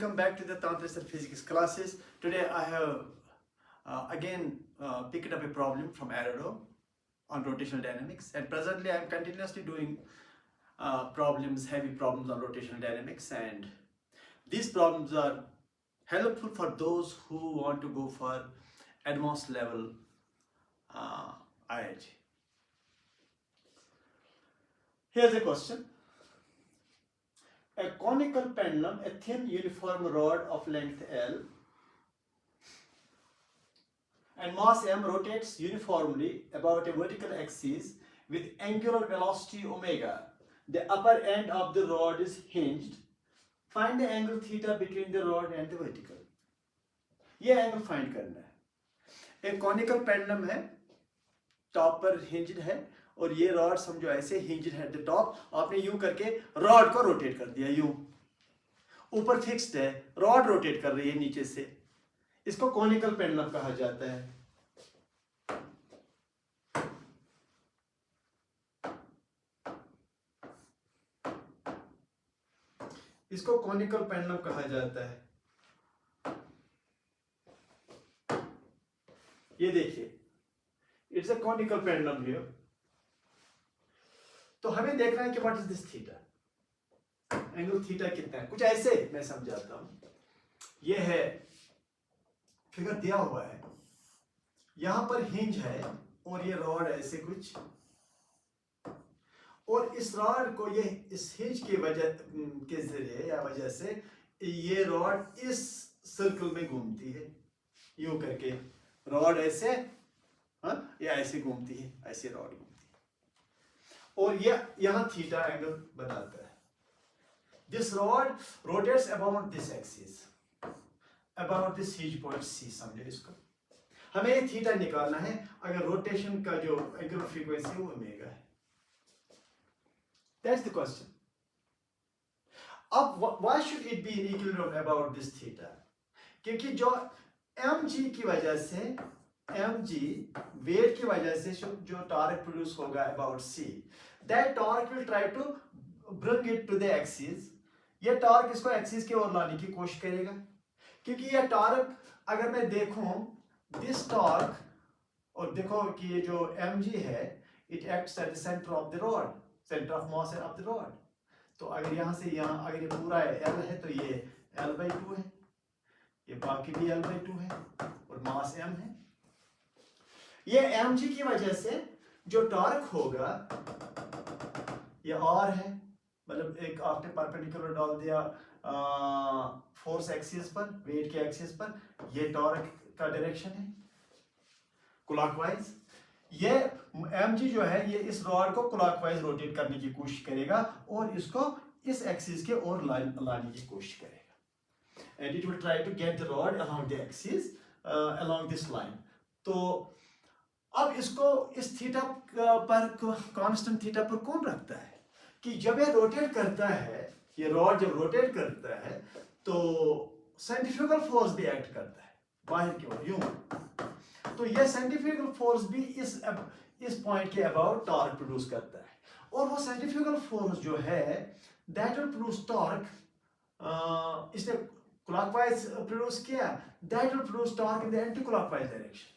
Welcome back to the Tantra Physics classes. Today I have again picked up a problem from Arrow on rotational dynamics, and presently I am continuously doing heavy problems on rotational dynamics, and these problems are helpful for those who want to go for advanced level IIT. Here's a question. A conical pendulum, a thin uniform rod of length L and mass m rotates uniformly about a vertical axis with angular velocity omega. The upper end of the rod is hinged. Find the angle theta between the rod and the vertical. ये angle find करना है. एक conical pendulum है, top पर hinged है और ये rod समझो ऐसे हिंज्ड है एट द टॉप. आपने यूं करके रॉड को रोटेट कर दिया, यूं ऊपर फिक्स्ड है, रॉड रोटेट कर रही है नीचे से. इसको कॉनिकल पेंडुलम कहा जाता है. इसको कॉनिकल पेंडुलम कहा जाता है. ये देखिए, it's a conical pendulum here. तो हमें देखना है कि what is this theta, angle theta कितना है. कुछ ऐसे मैं समझाता हूं. ये है, फिगर दिया हुआ है, यहां पर हिंज है और ये रॉड ऐसे कुछ, और इस रॉड को ये इस हिंज की वजह के जरिए या वजह से ये रॉड इस सर्कल में घूमती है. यूं करके रॉड ऐसे, या ऐसे घूमती है, ऐसे रॉड घूमती है, और ये यहां थीटा एंगल बनाता है. This rod rotates about this axis, about this hinge point c. समझे इसको. हमें ये थीटा निकालना है. अगर रोटेशन का जो एंगुलर फ्रीक्वेंसी है वो ओमेगा है. That's the question. अब why should it be in equilibrium about this theta? क्योंकि जो mg की वजह से, mg वेट की वजह से जो टॉर्क प्रोड्यूस होगा about c, that torque will try to bring it to the axis. ये टॉर्क इसको एक्सिस की ओर लाने की कोशिश करेगा. क्योंकि ये टॉर्क, अगर मैं देखूं दिस टॉर्क, और देखो कि ये जो mg है, it acts at the centre of the rod, centre of mass of the rod. तो अगर यहां से यहां, अगर ये पूरा l है तो ये l/2 है, ये बाकी भी l/2 है, और मास m है. ये mg की वजह से जो टॉर्क होगा, ये r है, मतलब एक आपने परपेंडिकुलर डाल दिया फोर्स एक्सिस पर, वेट के एक्सिस पर. ये टॉर्क का डायरेक्शन है क्लॉकवाइज. ये mg जो है, ये इस रॉड को क्लॉकवाइज रोटेट करने की कोशिश करेगा और इसको इस एक्सिस के ओर लाने की कोशिश करेगा. And it will try to get the rod along the axis, along this line. तो अब इसको इस थीटा पर, कांस्टेंट थीटा पर कौन रखता है कि जब ये रोटेट करता है, ये रॉड जब रोटेट करता है तो सेंट्रीफ्यूगल फोर्स भी एक्ट करता है बाहर की ओर, यूं. तो ये सेंट्रीफ्यूगल फोर्स भी इस पॉइंट के अबाउट टॉर्क प्रोड्यूस करता है. और वो सेंट्रीफ्यूगल फोर्स जो है, दैट विल प्रोड्यूस टॉर्क. इसने क्लॉकवाइज प्रोड्यूस किया, that will produce torque in the anti clockwise direction.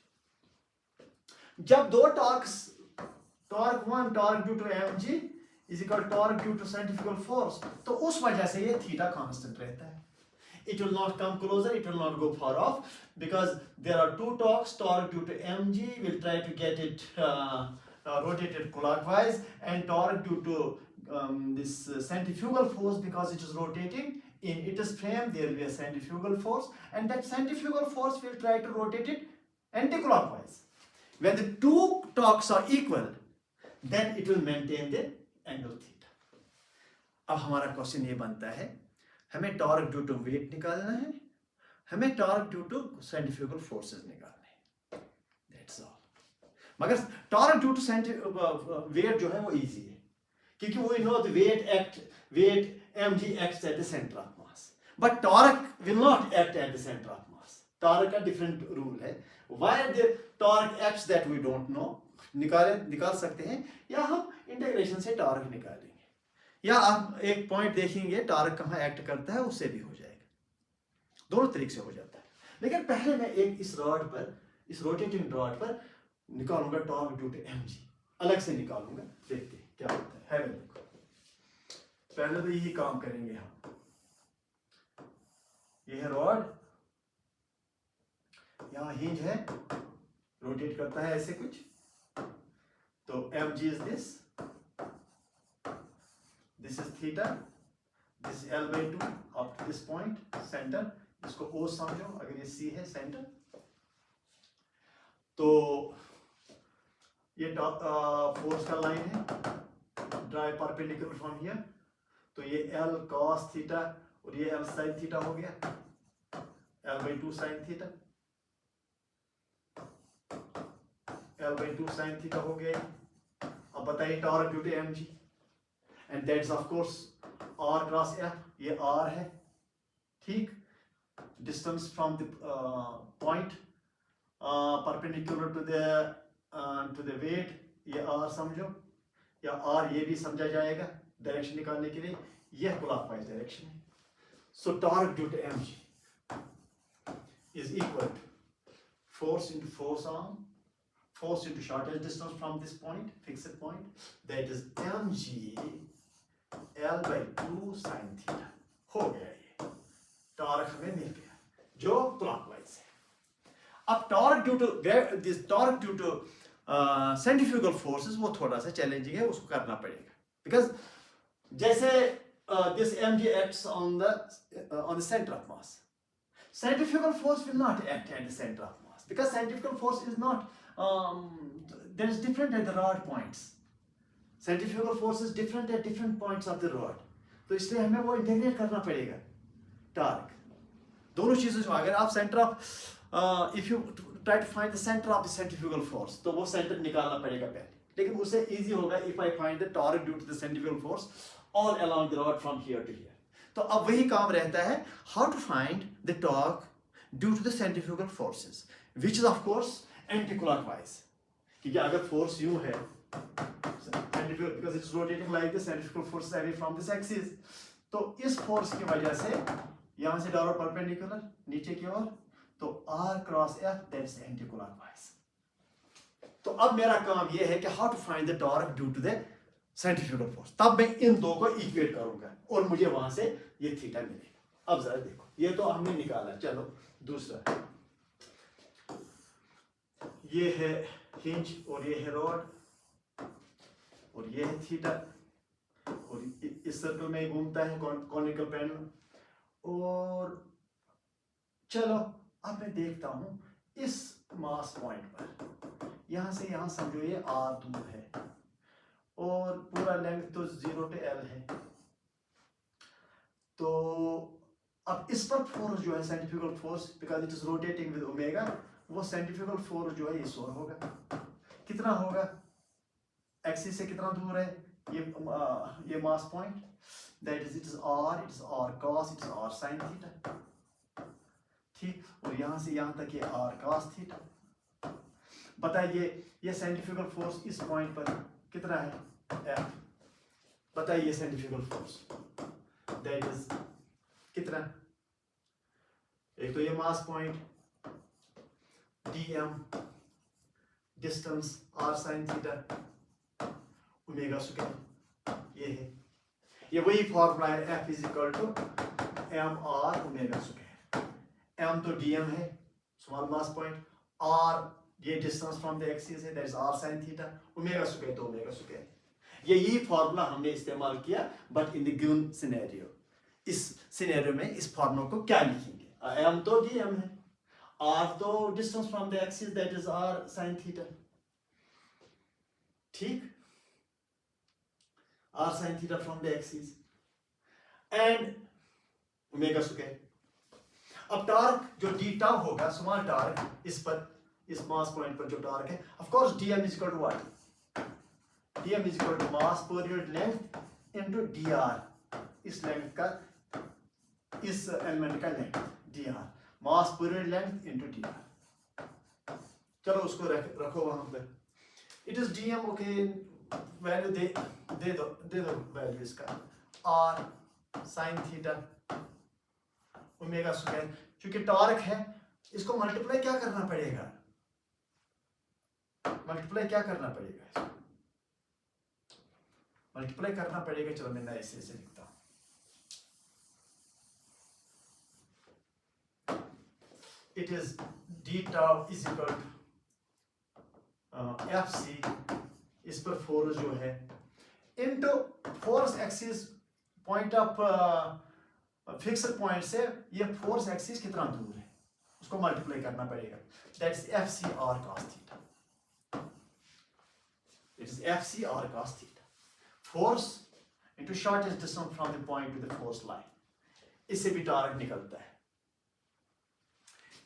जब दो torques, torque 1 torque due to mg is equal torque due to centrifugal force, तो उस वजह से ये थीटा कांस्टेंट रहता है. It will not come closer, it will not go far off, because there are two torques. Torque due to mg will try to get it rotated clockwise, and torque due to this centrifugal force, because it is rotating in its frame, there will be a centrifugal force, and that centrifugal force will try to rotate it anti-clockwise. When the two torques are equal, then it will maintain the angle theta. अब हमारा question ये बनता है, हमें torque due to wait निकालना है, हमें torque due to centrifugal forces निकालने हैं. That's all. मगर टॉर्क ड्यू टू वेट जो है वो इजी है, क्योंकि we know the weight mg acts at the center of mass, but torque will not act at the center of mass. Torque का different rule है. Why the torque acts that we don't know. निकाल सकते हैं, या हम integration से torque निकालेंगे, या आप एक पॉइंट देखेंगे टॉर्क कहाँ एक्ट करता है, उससे भी हो जाएगा. दोनों तरीके से हो जाता है। लेकिन पहले मैं एक इस रॉड पर, इस रोटेटिंग रॉड पर निकालूंगा टॉर्क ड्यू टू mg, अलग से निकालूंगा, देखते हैं क्या होता है। देखो पहले तो यही काम करेंगे हम। ये है रॉड, यहाँ हिंज है, रोटेट करता है ऐसे कुछ, तो mg is this is theta, this l/2 up to this point centre, इसको O समझो अगर ये C है सेंटर। तो ये फोर्स का लाइन है, ड्राइव परपेंडिकुलर फ्रॉम हियर, तो ये L cos थीटा और ये L sin थीटा हो गया, l/2 sin theta, l/2 sin theta हो गया। अब बताइए torque due to mg, and that's of course r cross f, ये r है, ठीक, distance from the point perpendicular to the weight, ये r समझो, या r ये भी समझा जाएगा डायरेक्शन निकालने के लिए, यह क्लॉकवाइज डायरेक्शन है। So torque due to mg is equal to force into force arm, force into shortest distance from this point, fixed point, that is mg l/2 sin theta। हो गया, ये टॉर्क हमें मिल गया जो क्लॉकवाइज है। अब torque due to centrifugal forces वो थोड़ा सा चैलेंजिंग है, उसको करना पड़ेगा, बिकॉज जैसे this mg acts on the center of mass, centrifugal force will not act at the center of mass, because centrifugal force is not there is different at the rod points, centrifugal force is different at different points of the rod, तो इसलिए हमें वो integrate करना पड़ेगा torque दोनों चीजों से। अगर आप centre of if you try to find the centre of the centrifugal force, तो वो सेंटर निकालना पड़ेगा पहले, लेकिन उससे इजी होगा if I find the torque due to the centrifugal force all along the rod from here to here. तो अब वही काम रहता है, how to find the torque due to the centrifugal forces, which is of course anti clockwise, क्योंकि अगर force यूं है, because it's rotating like this, centrifugal force is away from this axis, तो इस फोर्स की वजह से यहां से डायरेक्ट परपेंडिकुलर नीचे की ओर, तो r cross f that's anti clockwise. तो अब मेरा काम यह है कि how to find the torque due to the centrifugal force, तब मैं इन दो को इक्वेट करूंगा और मुझे वहां से ये थीटा मिलेगा। अब जरा देखो, ये तो हमने निकाला, चलो दूसरा, ये है हिंज और ये है रॉड और ये है थीटा, और इस सर्कल में घूमता है कॉनिकल पेंडुलम, और चलो अब मैं देखता हूं इस मास पॉइंट पर, यहां से यहां समझो ये r दूर है और पूरा लेंथ तो 0 to l है, तो अब इस पर फोर्स जो है centrifugal force, because it is rotating with omega, वो सेंट्रीफ्यूगल फोर्स जो है इस ओर होगा, कितना होगा, एक्सिस से कितना दूर है ये mass point, that is it is r cos, it is r sin theta, ठीक, और यहां से यहां तक ये r cos थीटा। बताइए ये सेंट्रीफ्यूगल फोर्स इस पॉइंट पर कितना है, F, बताइए सेंट्रीफ्यूगल फोर्स दैट इज कितना, एक तो ये mass point dm, distance r sin theta, omega square, ये है, ये वही फॉर्मूला है, F is equal to mr omega square, m तो dm है स्मॉल मास पॉइंट, r ये डिस्टेंस फ्रॉम द एक्सिस है, that is r sin theta, omega square तो ओमेगा स्क्वायर। यही फॉर्मूला हमने इस्तेमाल किया, but in the given scenario, इस सिनेरियो में इस फॉर्मूला को क्या लिखेंगे, m तो dm है, r तो distance from the axis, that is r sin theta, ठीक, r sin theta from the axis and omega square. अब टॉर्क जो डी टाउ होगा, स्मॉल टॉर्क इस पर, इस मास पॉइंट पर जो टॉर्क है, of course dm is equal to what, dm is equal to mass per unit length into dr, इस लेंथ का, इस एलिमेंट का लेंथ dr, मास per unit length into dr। चलो उसको रखो वहां पर, it is dm, okay, value दे दो वैल्यू इसका, r sin theta omega square, क्योंकि टॉर्क है इसको मल्टीप्लाई क्या करना पड़ेगा, मल्टीप्लाई क्या करना पड़ेगा, इसको मल्टीप्लाई करना पड़ेगा। चलो मैं ऐसे ऐसे लिखता हूं, it is D tau is equal to F C, इस पर फोर्स जो है into force axis point of fixed point से ये फोर्स एक्सिस कितना दूर है उसको मल्टीप्लाई करना पड़ेगा, that is F C R cos theta, it is F C R cos theta, force into shortest distance from the point to the force line, इससे भी टॉर्क निकलता है।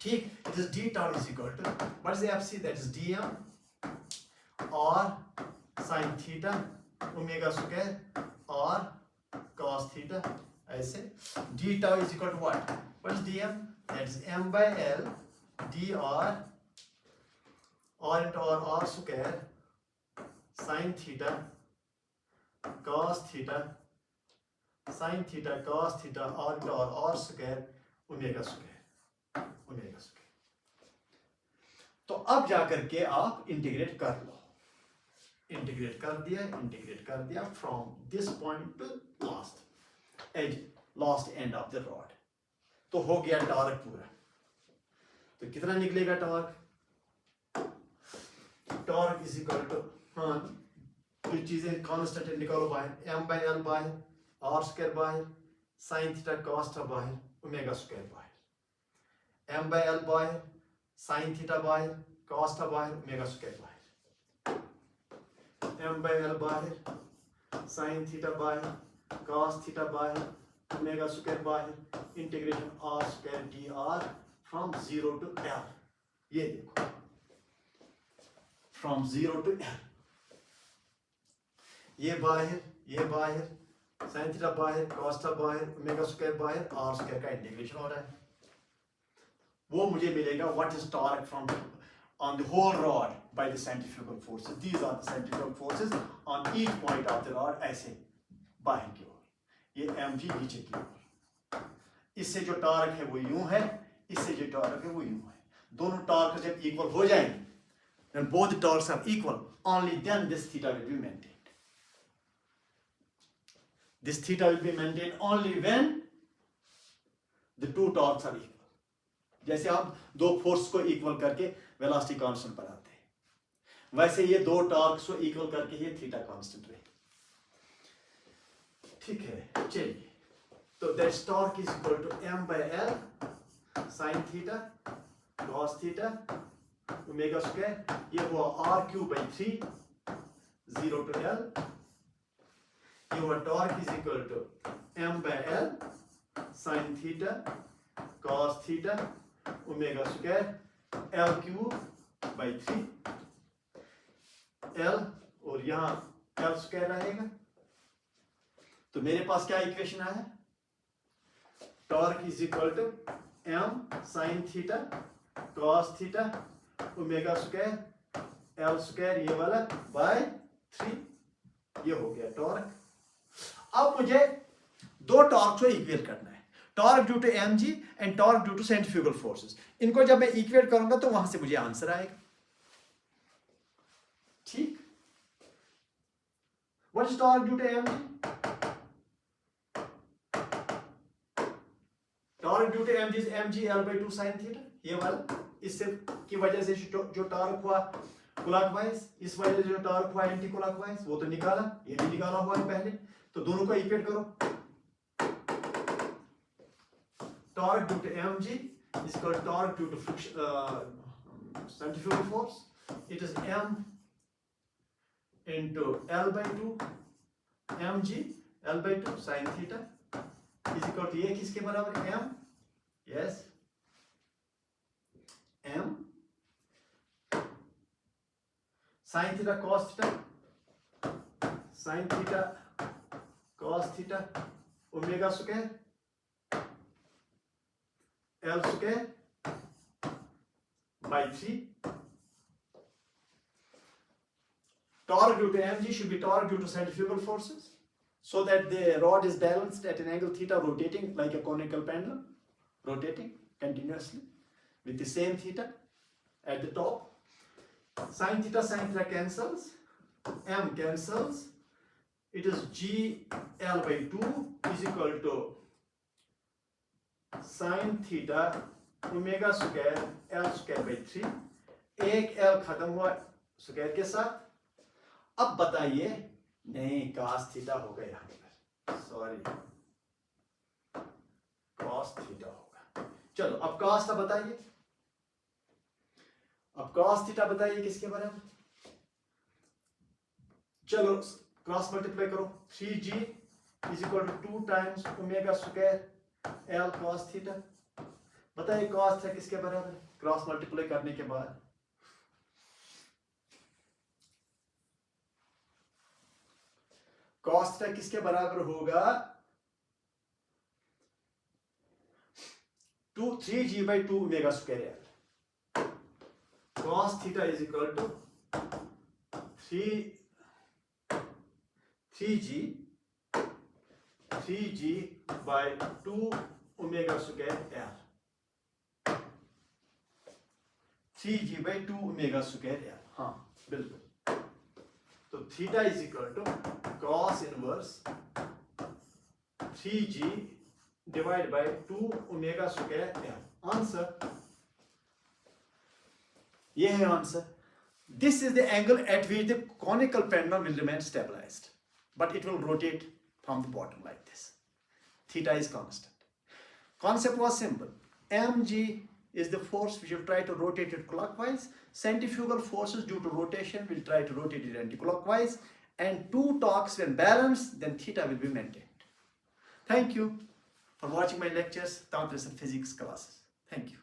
ठीक, it is D tau is equal to what is F C, that is D M और sine theta omega square और cos theta, ऐसे d tau is equal to what is dm, that is m by l dr r into r square sin theta cos theta sin theta cos theta r into r square omega square. तो अब जाकर के आप integrate कर लो, integrate कर दिया from this point to last edge, last end of the rod, तो हो गया टॉर्क पूरा। तो कितना निकलेगा torque, torque is equal to, हाँ कुछ चीजें कांस्टेंट निकालो बाहर, m बाय l बाहर, r स्क्वायर बाहर, sin थीटा cos थीटा बाहर, ओमेगा स्क्वायर बाहर, m बाय l बाहर, sin थीटा बाहर, cos थीटा बाहर, ओमेगा स्क्वायर बाहर, m by l बाहर, sin थीटा बाहर, cos थीटा बाहर, ओमेगा स्क्वायर बाहर, integration r square dr from 0 to l, ये देखो फ्रॉम 0 to l, ये बाहर sin थीटा बाहर, cos थीटा बाहर, ओमेगा स्क्वायर बाहर, r स्क्वायर का इंटीग्रेशन हो रहा है, वो मुझे मिलेगा what is torque from on the whole rod by the centrifugal forces. These are the centrifugal forces on each point of the rod, ऐसे बाहर की ओर, ये mg नीचे की ओर, इससे जो टॉर्क है वो यूं है, इससे जो टॉर्क है वो यूं है, दोनों टॉर्क जब इक्वल हो जाएंगे, when both the torques are equal, only then this theta will be maintained. This theta will be maintained only when the two torques are equal. जैसे आप दो फोर्स को इक्वल करके वेलोसिटी कांस्टेंट बनाते हैं, वैसे ये दो टॉर्क्स को इक्वल करके ये थीटा कांस्टेंट रहे, ठीक है। चलिए, तो that torque is equal to m by l sin theta cos theta omega square, ये हुआ r cube by 3 0 to l, ये हुआ torque is equal to m by l sin theta cos theta omega square l cube by 3 l, और यहां l square रहेगा, तो मेरे पास क्या इक्वेशन आया, torque is equal to m sin theta cos theta omega square l square ये वाला bye 3, ये हो गया टॉर्क। अब मुझे दो टॉर्क को इक्वेट करना है, torque due to mg and torque due to centrifugal forces, इनको जब मैं इक्वेट करूंगा तो वहां से मुझे आंसर आएगा, ठीक। What is torque due to mg, torque due to mg is mg l by 2 sin theta, ये वाला, इससे की वजह से जो टॉर्क हुआ क्लॉकवाइज, इस वजह से जो टॉर्क हुआ एंटी क्लॉकवाइज, वो तो निकाला, ये भी निकाला हुआ है पहले, तो दोनों को इक्वेट करो, torque due to mg is called torque due to centrifugal force. It is m into l by 2 mg l by 2 sin theta is equal to ये किसके बराबर है, m, yes, m sin theta cos theta omega square L square by 3. Torque due to mg should be torque due to centrifugal forces, so that the rod is balanced at an angle theta, rotating like a conical pendulum, rotating continuously with the same theta at the top. Sin theta cancels, m cancels. It is GL by 2 is equal to sin theta omega square L square by 3. एक L खत्म हुआ square के साथ. अब बताइए, नहीं cos theta होगा यहाँ पर, सॉरी cos थीटा होगा. चलो अब cos थीटा बताइए, अब cos थीटा बताइए किसके बराबर. चलो क्रॉस मल्टीप्लाई करो. 3g is equal to 2 times omega square L cos theta. बताइए cos थीटा किसके बराबर है क्रॉस मल्टीप्लाई करने के बाद. cos थीटा किसके बराबर होगा 3g by 2 omega square L. cos theta is equal to 3g by 2 omega square L. 3g by 2 omega square L. हाँ बिल्कुल. तो theta is equal to cos inverse 3g divide by 2 omega square L. Answer ये है answer. This is the angle at which the conical pendulum will remain stabilized, but it will rotate from the bottom like this. Theta is constant. Concept was simple. mg is the force which will try to rotate it clockwise. Centrifugal forces due to rotation will try to rotate it anti-clockwise. And two torques when balanced, then theta will be maintained. Thank you for watching my lectures, Tantra Physics classes. Thank you.